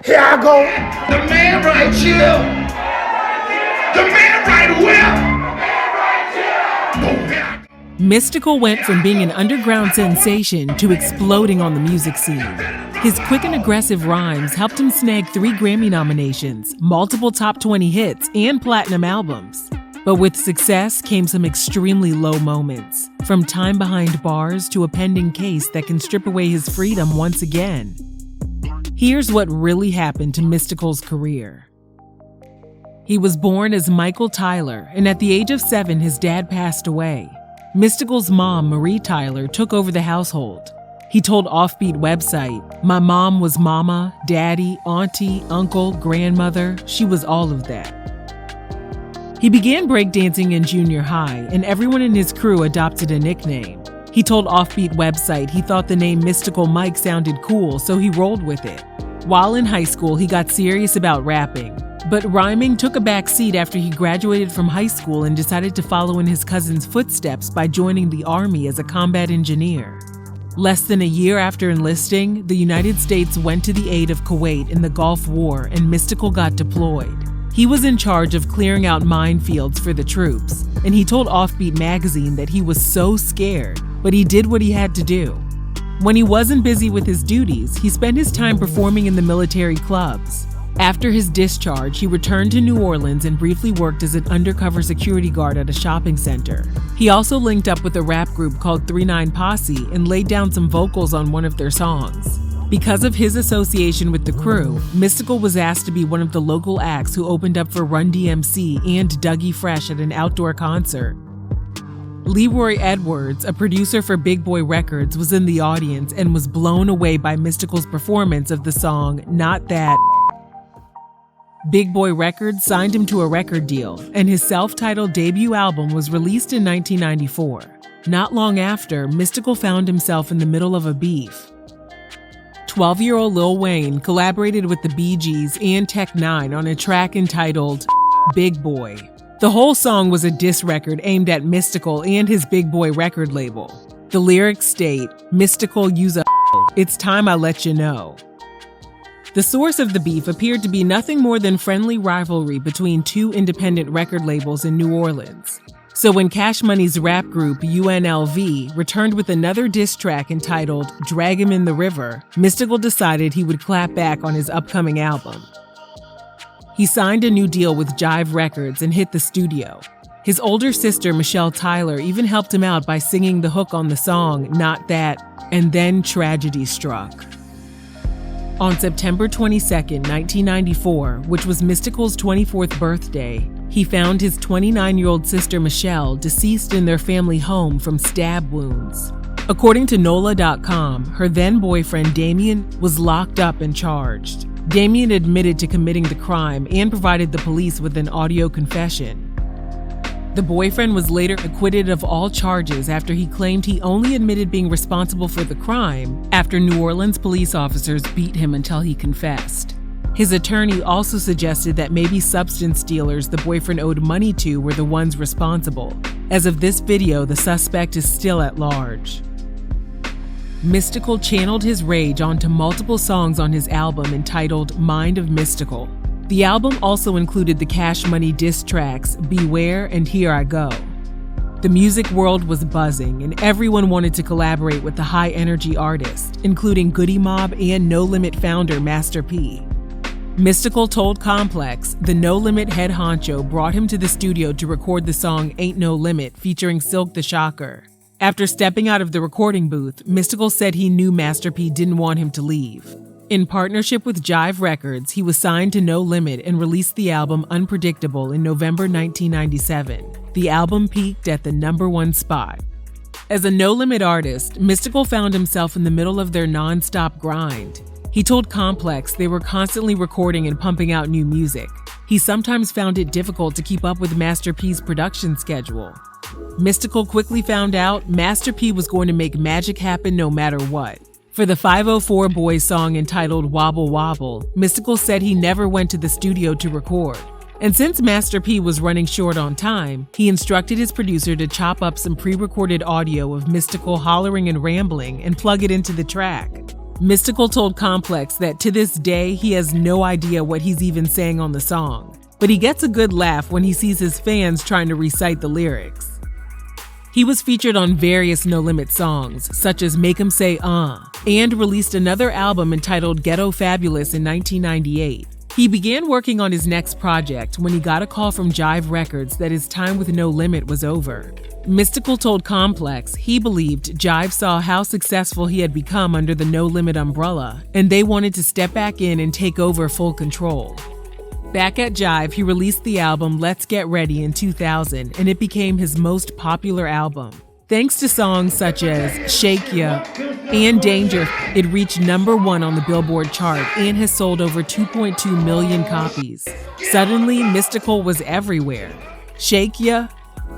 Here I go. The man right here. The man right here. Mystikal went from being an underground sensation to exploding on the music scene. His quick and aggressive rhymes helped him snag 3 Grammy nominations, multiple top 20 hits, and platinum albums. But with success came some extremely low moments, from time behind bars to a pending case that can strip away his freedom once again. Here's what really happened to Mystikal's career. He was born as Michael Tyler, and at the age of 7, his dad passed away. Mystikal's mom, Marie Tyler, took over the household. He told Offbeat website, "My mom was mama, daddy, auntie, uncle, grandmother. She was all of that." He began breakdancing in junior high, and everyone in his crew adopted a nickname. He told Offbeat website he thought the name Mystikal Mike sounded cool, so he rolled with it. While in high school, he got serious about rapping. But rhyming took a back seat after he graduated from high school and decided to follow in his cousin's footsteps by joining the Army as a combat engineer. Less than a year after enlisting, the United States went to the aid of Kuwait in the Gulf War, and Mystikal got deployed. He was in charge of clearing out minefields for the troops, and he told Offbeat magazine that he was so scared, but he did what he had to do. When he wasn't busy with his duties, he spent his time performing in the military clubs. After his discharge, he returned to New Orleans and briefly worked as an undercover security guard at a shopping center. He also linked up with a rap group called 39 Posse and laid down some vocals on one of their songs. Because of his association with the crew, Mystikal was asked to be one of the local acts who opened up for Run DMC and Dougie Fresh at an outdoor concert. Leroy Edwards, a producer for Big Boy Records, was in the audience and was blown away by Mystikal's performance of the song Not That. Big Boy Records signed him to a record deal, and his self-titled debut album was released in 1994. Not long after, Mystikal found himself in the middle of a beef. 12-year-old Lil Wayne collaborated with the Bee Gees and Tech Nine on a track entitled Big Boy. The whole song was a diss record aimed at Mystikal and his Big Boy record label. The lyrics state, "Mystikal, use a it's time I let you know." The source of the beef appeared to be nothing more than friendly rivalry between 2 independent record labels in New Orleans. So when Cash Money's rap group UNLV returned with another diss track entitled Drag Him in the River, Mystikal decided he would clap back on his upcoming album. He signed a new deal with Jive Records and hit the studio. His older sister, Michelle Tyler, even helped him out by singing the hook on the song Not That, and then tragedy struck. On September 22, 1994, which was Mystikal's 24th birthday, he found his 29-year-old sister Michelle deceased in their family home from stab wounds. According to NOLA.com, her then-boyfriend Damien was locked up and charged. Damien admitted to committing the crime and provided the police with an audio confession. The boyfriend was later acquitted of all charges after he claimed he only admitted being responsible for the crime after New Orleans police officers beat him until he confessed. His attorney also suggested that maybe substance dealers the boyfriend owed money to were the ones responsible. As of this video, the suspect is still at large. Mystikal channeled his rage onto multiple songs on his album entitled Mind of Mystikal. The album also included the Cash Money diss tracks Beware and Here I Go. The music world was buzzing, and everyone wanted to collaborate with the high-energy artist, including Goody Mob and No Limit founder Master P. Mystikal told Complex the No Limit head honcho brought him to the studio to record the song Ain't No Limit featuring Silk the Shocker. After stepping out of the recording booth, Mystikal said he knew Master P didn't want him to leave. In partnership with Jive Records, he was signed to No Limit and released the album Unpredictable in November 1997. The album peaked at the #1 spot. As a No Limit artist, Mystikal found himself in the middle of their non-stop grind. He told Complex they were constantly recording and pumping out new music. He sometimes found it difficult to keep up with Master P's production schedule. Mystikal quickly found out Master P was going to make magic happen no matter what. For the 504 Boys song entitled Wobble Wobble, Mystikal said he never went to the studio to record. And since Master P was running short on time, he instructed his producer to chop up some pre-recorded audio of Mystikal hollering and rambling and plug it into the track. Mystikal told Complex that to this day he has no idea what he's even saying on the song, but he gets a good laugh when he sees his fans trying to recite the lyrics. He was featured on various No Limit songs, such as Make 'Em Say and released another album entitled Ghetto Fabulous in 1998. He began working on his next project when he got a call from Jive Records that his time with No Limit was over. Mystikal told Complex he believed Jive saw how successful he had become under the No Limit umbrella, and they wanted to step back in and take over full control. Back at Jive, he released the album Let's Get Ready in 2000, and it became his most popular album. Thanks to songs such as Shake Ya and Danger, it reached #1 on the Billboard chart and has sold over 2.2 million copies. Suddenly, Mystikal was everywhere. Shake Ya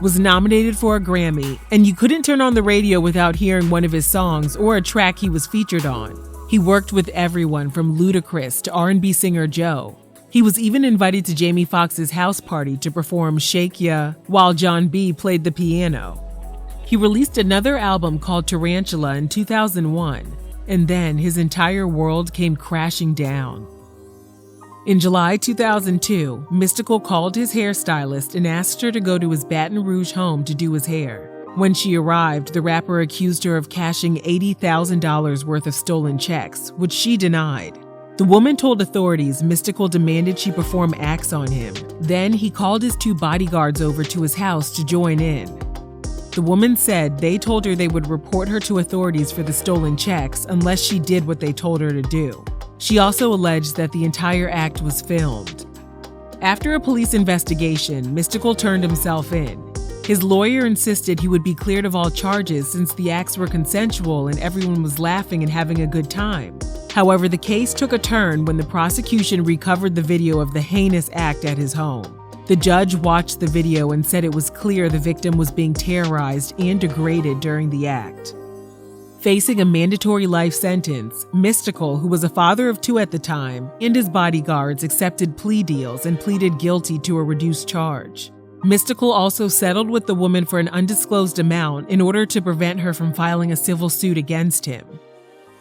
was nominated for a Grammy, and you couldn't turn on the radio without hearing one of his songs or a track he was featured on. He worked with everyone from Ludacris to R&B singer Joe. He was even invited to Jamie Foxx's house party to perform Shake Ya while John B played the piano. He released another album called Tarantula in 2001, and then his entire world came crashing down. In July 2002, Mystikal called his hairstylist and asked her to go to his Baton Rouge home to do his hair. When she arrived, the rapper accused her of cashing $80,000 worth of stolen checks, which she denied. The woman told authorities Mystikal demanded she perform acts on him. Then he called his 2 bodyguards over to his house to join in. The woman said they told her they would report her to authorities for the stolen checks unless she did what they told her to do. She also alleged that the entire act was filmed. After a police investigation, Mystikal turned himself in. His lawyer insisted he would be cleared of all charges since the acts were consensual and everyone was laughing and having a good time. However, the case took a turn when the prosecution recovered the video of the heinous act at his home. The judge watched the video and said it was clear the victim was being terrorized and degraded during the act. Facing a mandatory life sentence, Mystikal, who was a father of 2 at the time, and his bodyguards accepted plea deals and pleaded guilty to a reduced charge. Mystikal also settled with the woman for an undisclosed amount in order to prevent her from filing a civil suit against him.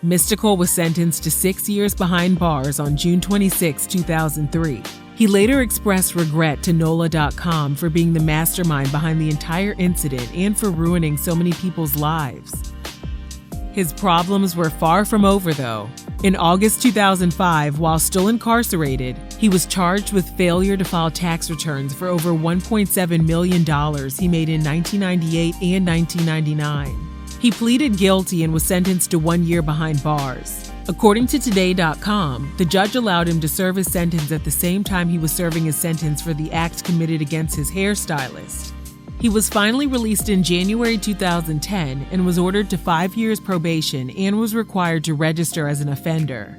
Mystikal was sentenced to 6 years behind bars on June 26, 2003. He later expressed regret to NOLA.com for being the mastermind behind the entire incident and for ruining so many people's lives. His problems were far from over, though. In August 2005, while still incarcerated, he was charged with failure to file tax returns for over $1.7 million he made in 1998 and 1999. He pleaded guilty and was sentenced to 1 year behind bars. According to Today.com, the judge allowed him to serve his sentence at the same time he was serving his sentence for the act committed against his hairstylist. He was finally released in January 2010 and was ordered to 5 years probation and was required to register as an offender.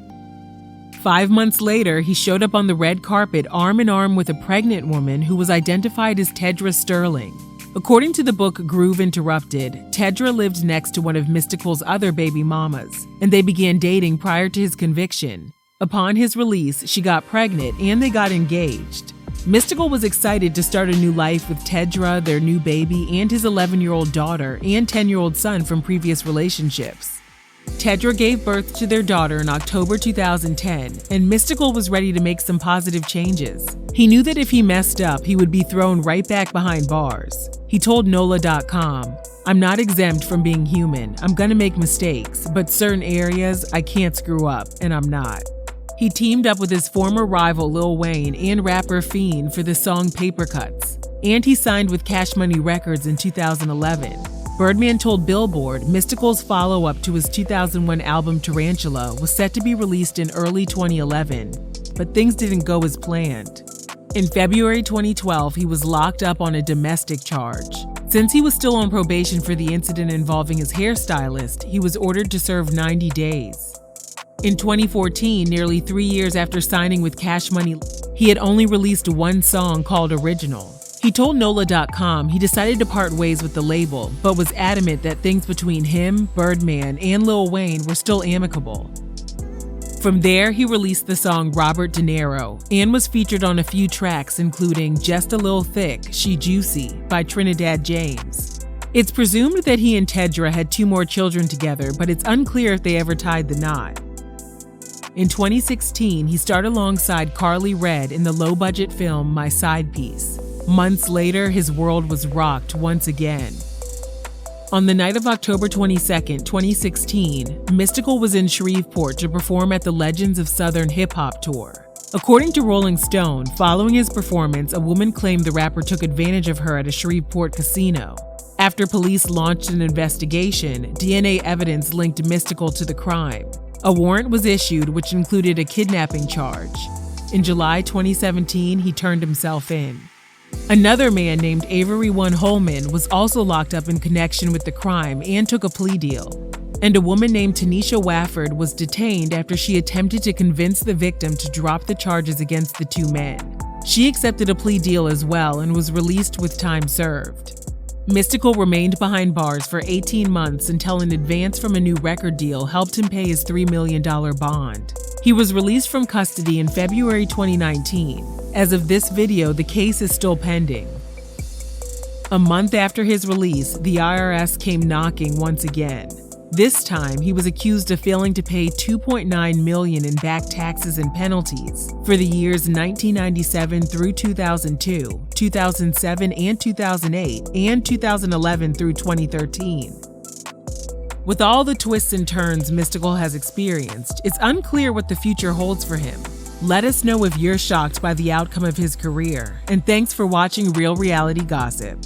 5 months later, he showed up on the red carpet arm in arm with a pregnant woman who was identified as Tedra Sterling. According to the book Groove Interrupted, Tedra lived next to one of Mystikal's other baby mamas, and they began dating prior to his conviction. Upon his release, she got pregnant and they got engaged. Mystikal was excited to start a new life with Tedra, their new baby, and his 11-year-old daughter and 10-year-old son from previous relationships. Tedra gave birth to their daughter in October 2010, and Mystikal was ready to make some positive changes. He knew that if he messed up, he would be thrown right back behind bars. He told NOLA.com, "I'm not exempt from being human. I'm gonna make mistakes, but certain areas I can't screw up, and I'm not." He teamed up with his former rival Lil Wayne and rapper Fiend for the song Paper Cuts, and he signed with Cash Money Records in 2011. Birdman told Billboard Mystikal's follow-up to his 2001 album Tarantula was set to be released in early 2011, but things didn't go as planned. In February 2012, he was locked up on a domestic charge. Since he was still on probation for the incident involving his hairstylist, he was ordered to serve 90 days. In 2014, nearly 3 years after signing with Cash Money, he had only released one song called Original. He told NOLA.com he decided to part ways with the label, but was adamant that things between him, Birdman, and Lil Wayne were still amicable. From there, he released the song Robert De Niro and was featured on a few tracks including Just a Lil Thick, She Juicy by Trinidad James. It's presumed that he and Tedra had 2 more children together, but it's unclear if they ever tied the knot. In 2016, he starred alongside Carly Redd in the low-budget film My Side Piece. Months later, his world was rocked once again. On the night of October 22, 2016, Mystikal was in Shreveport to perform at the Legends of Southern Hip Hop tour. According to Rolling Stone, following his performance, a woman claimed the rapper took advantage of her at a Shreveport casino. After police launched an investigation, DNA evidence linked Mystikal to the crime. A warrant was issued, which included a kidnapping charge. In July 2017, he turned himself in. Another man named Avery One Holman was also locked up in connection with the crime and took a plea deal. And a woman named Tanisha Wafford was detained after she attempted to convince the victim to drop the charges against the two men. She accepted a plea deal as well and was released with time served. Mystikal remained behind bars for 18 months until an advance from a new record deal helped him pay his $3 million bond. He was released from custody in February 2019. As of this video, the case is still pending. A month after his release, the IRS came knocking once again. This time, he was accused of failing to pay $2.9 million in back taxes and penalties for the years 1997 through 2002, 2007 and 2008, and 2011 through 2013. With all the twists and turns Mystikal has experienced, it's unclear what the future holds for him. Let us know if you're shocked by the outcome of his career, and thanks for watching Real Reality Gossip.